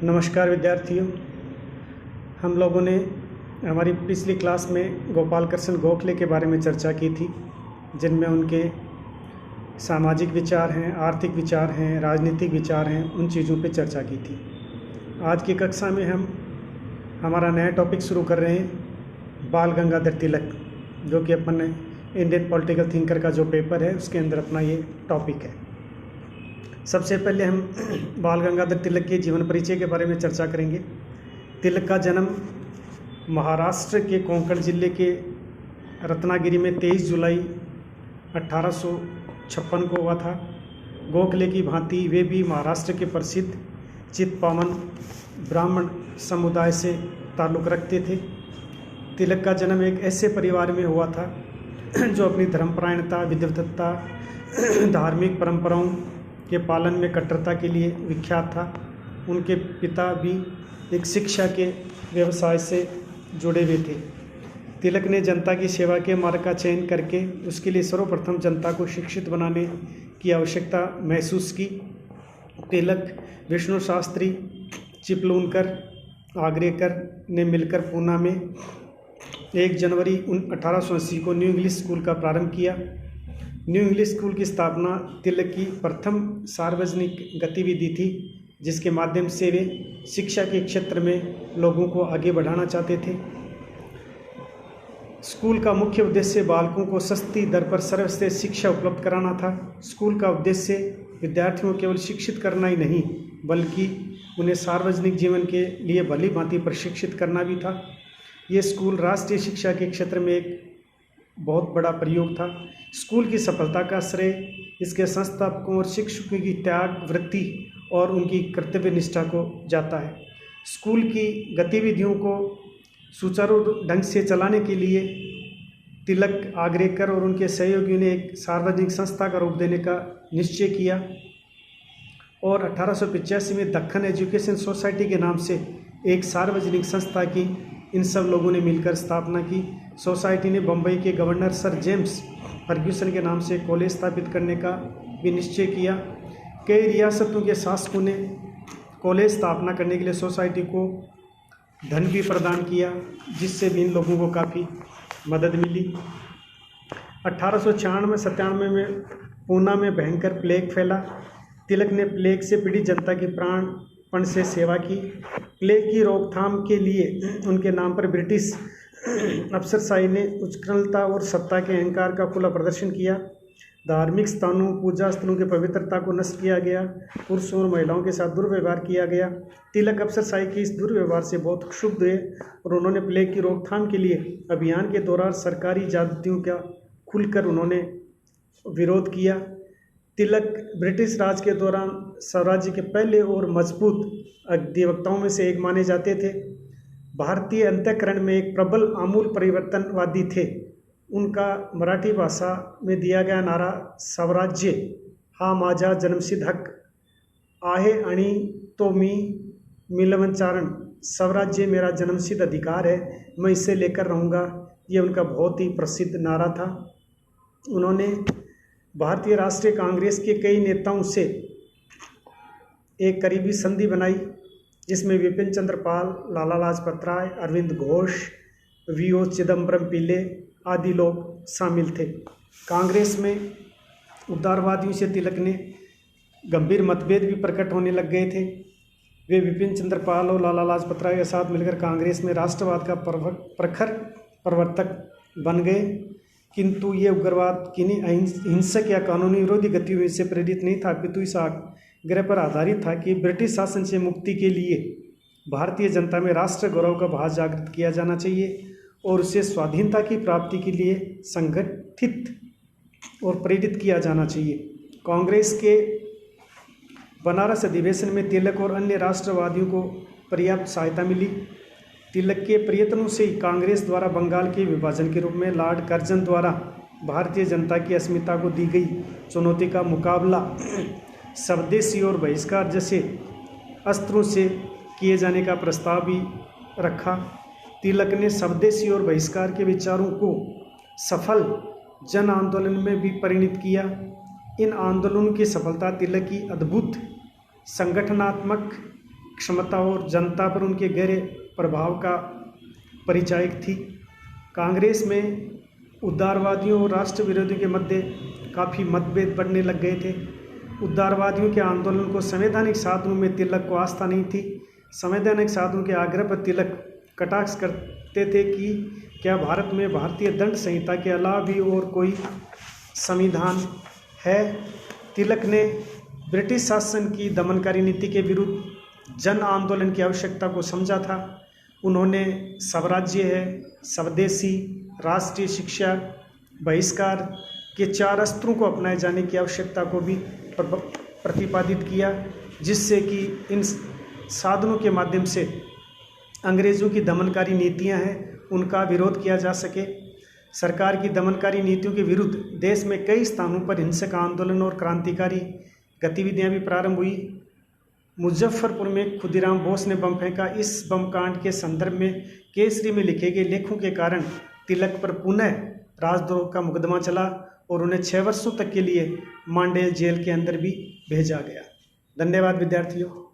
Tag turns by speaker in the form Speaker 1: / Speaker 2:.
Speaker 1: नमस्कार विद्यार्थियों। हम लोगों ने हमारी पिछली क्लास में गोपाल कृष्ण गोखले के बारे में चर्चा की थी, जिनमें उनके सामाजिक विचार हैं, आर्थिक विचार हैं, राजनीतिक विचार हैं, उन चीज़ों पे चर्चा की थी। आज की कक्षा में हम हमारा नया टॉपिक शुरू कर रहे हैं, बाल गंगाधर तिलक, जो कि अपन इंडियन पॉलिटिकल थिंकर का जो पेपर है उसके अंदर अपना ये टॉपिक है। सबसे पहले हम बाल गंगाधर तिलक के जीवन परिचय के बारे में चर्चा करेंगे। तिलक का जन्म महाराष्ट्र के कोंकण जिले के रत्नागिरी में 23 जुलाई 1856 को हुआ था। गोखले की भांति वे भी महाराष्ट्र के प्रसिद्ध चित्पावन ब्राह्मण समुदाय से ताल्लुक़ रखते थे। तिलक का जन्म एक ऐसे परिवार में हुआ था जो अपनी धर्मपरायणता, विद्वत्ता, धार्मिक परंपराओं के पालन में कट्टरता के लिए विख्यात था। उनके पिता भी एक शिक्षा के व्यवसाय से जुड़े हुए थे। तिलक ने जनता की सेवा के मार्ग का चयन करके उसके लिए सर्वप्रथम जनता को शिक्षित बनाने की आवश्यकता महसूस की। तिलक, विष्णु शास्त्री, चिपलूनकर, आगरेकर ने मिलकर पूना में 1 जनवरी 1880 को न्यू इंग्लिश स्कूल का प्रारंभ किया। न्यू इंग्लिश स्कूल की स्थापना तिलक की प्रथम सार्वजनिक गतिविधि थी, जिसके माध्यम से वे शिक्षा के क्षेत्र में लोगों को आगे बढ़ाना चाहते थे। स्कूल का मुख्य उद्देश्य बालकों को सस्ती दर पर सर्वश्रेष्ठ शिक्षा उपलब्ध कराना था। स्कूल का उद्देश्य विद्यार्थियों को केवल शिक्षित करना ही नहीं, बल्कि उन्हें सार्वजनिक जीवन के लिए भली भांति प्रशिक्षित करना भी था। ये स्कूल राष्ट्रीय शिक्षा के क्षेत्र में एक बहुत बड़ा प्रयोग था। स्कूल की सफलता का श्रेय इसके संस्थापकों और शिक्षकों की त्याग वृत्ति और उनकी कर्तव्य निष्ठा को जाता है। स्कूल की गतिविधियों को सुचारू ढंग से चलाने के लिए तिलक, आगरेकर और उनके सहयोगियों ने एक सार्वजनिक संस्था का रूप देने का निश्चय किया और 1885 में दक्खन एजुकेशन सोसाइटी के नाम से एक सार्वजनिक संस्था की इन सब लोगों ने मिलकर स्थापना की। सोसाइटी ने बम्बई के गवर्नर सर जेम्स फर्ग्यूसन के नाम से कॉलेज स्थापित करने का भी निश्चय किया। कई रियासतों के शासकों ने कॉलेज स्थापना करने के लिए सोसाइटी को धन भी प्रदान किया, जिससे भी इन लोगों को काफ़ी मदद मिली। 1896-97 में पूना में भयंकर प्लेग फैला। तिलक ने प्लेग से पीड़ित जनता की प्राणपण से सेवा की। प्लेग की रोकथाम के लिए उनके नाम पर ब्रिटिश अफसरशाही ने उच्चक्रलता और सत्ता के अहंकार का खुला प्रदर्शन किया। धार्मिक स्थानों, पूजा स्थलों की पवित्रता को नष्ट किया गया। पुरुषों और महिलाओं के साथ दुर्व्यवहार किया गया। तिलक अफसरशाही के इस दुर्व्यवहार से बहुत क्षुब्ध हुए और उन्होंने प्लेग की रोकथाम के लिए अभियान के दौरान सरकारी ज्यादतियों का खुलकर उन्होंने विरोध किया। तिलक ब्रिटिश राज के दौरान स्वराज्य के पहले और मजबूत अधिवक्ताओं में से एक माने जाते थे। भारतीय अंतःकरण में एक प्रबल आमूल परिवर्तनवादी थे। उनका मराठी भाषा में दिया गया नारा स्वराज्य हा माझा जन्मसिद्ध हक आहे आणि तो मी मिलवंचारण, स्वराज्य मेरा जन्मसिद्ध अधिकार है, मैं इसे लेकर रहूँगा, ये उनका बहुत ही प्रसिद्ध नारा था। उन्होंने भारतीय राष्ट्रीय कांग्रेस के कई नेताओं से एक करीबी संधि बनाई, जिसमें विपिन चंद्र पाल, लाला लाजपत राय, अरविंद घोष, वी.ओ. चिदम्बरम पिल्ले आदि लोग शामिल थे। कांग्रेस में उदारवादियों से तिलक ने गंभीर मतभेद भी प्रकट होने लग गए थे। वे विपिन चंद्र पाल और लाला लाजपत राय के साथ मिलकर कांग्रेस में राष्ट्रवाद का प्रखर प्रवर्तक बन गए, किंतु ये उग्रवाद किन्हीं हिंसक या कानूनी विरोधी गतिविधियों से प्रेरित नहीं था, अपितु इस आग्रह पर आधारित था कि ब्रिटिश शासन से मुक्ति के लिए भारतीय जनता में राष्ट्र गौरव का भाव जागृत किया जाना चाहिए और उसे स्वाधीनता की प्राप्ति के लिए संगठित और प्रेरित किया जाना चाहिए। कांग्रेस के बनारस अधिवेशन में तिलक और अन्य राष्ट्रवादियों को पर्याप्त सहायता मिली। तिलक के प्रयत्नों से कांग्रेस द्वारा बंगाल के विभाजन के रूप में लॉर्ड कर्जन द्वारा भारतीय जनता की अस्मिता को दी गई चुनौती का मुकाबला स्वदेशी और बहिष्कार जैसे अस्त्रों से किए जाने का प्रस्ताव भी रखा। तिलक ने स्वदेशी और बहिष्कार के विचारों को सफल जन आंदोलन में भी परिणित किया। इन आंदोलनों की सफलता तिलक की अद्भुत संगठनात्मक क्षमता और जनता पर उनके गहरे प्रभाव का परिचायक थी। कांग्रेस में उदारवादियों और राष्ट्र विरोधियों के मध्य काफ़ी मतभेद बढ़ने लग गए थे। उदारवादियों के आंदोलन को संवैधानिक साधनों में तिलक को आस्था नहीं थी। संवैधानिक साधनों के आग्रह पर तिलक कटाक्ष करते थे कि क्या भारत में भारतीय दंड संहिता के अलावा भी और कोई संविधान है। तिलक ने ब्रिटिश शासन की दमनकारी नीति के विरुद्ध जन आंदोलन की आवश्यकता को समझा था। उन्होंने स्वराज्य है, स्वदेशी, राष्ट्रीय शिक्षा, बहिष्कार के 4 अस्त्रों को अपनाए जाने की आवश्यकता को भी प्रतिपादित किया, जिससे कि इन साधनों के माध्यम से अंग्रेज़ों की दमनकारी नीतियां हैं उनका विरोध किया जा सके। सरकार की दमनकारी नीतियों के विरुद्ध देश में कई स्थानों पर हिंसक आंदोलन और क्रांतिकारी गतिविधियां भी प्रारंभ हुई। मुजफ्फरपुर में खुदीराम बोस ने बम फेंका। इस बम कांड के संदर्भ में केसरी में लिखे गए लेखों के कारण तिलक पर पुनः राजद्रोह का मुकदमा चला और उन्हें 6 वर्षों तक के लिए मांडेल जेल के अंदर भी भेजा गया। धन्यवाद विद्यार्थियों।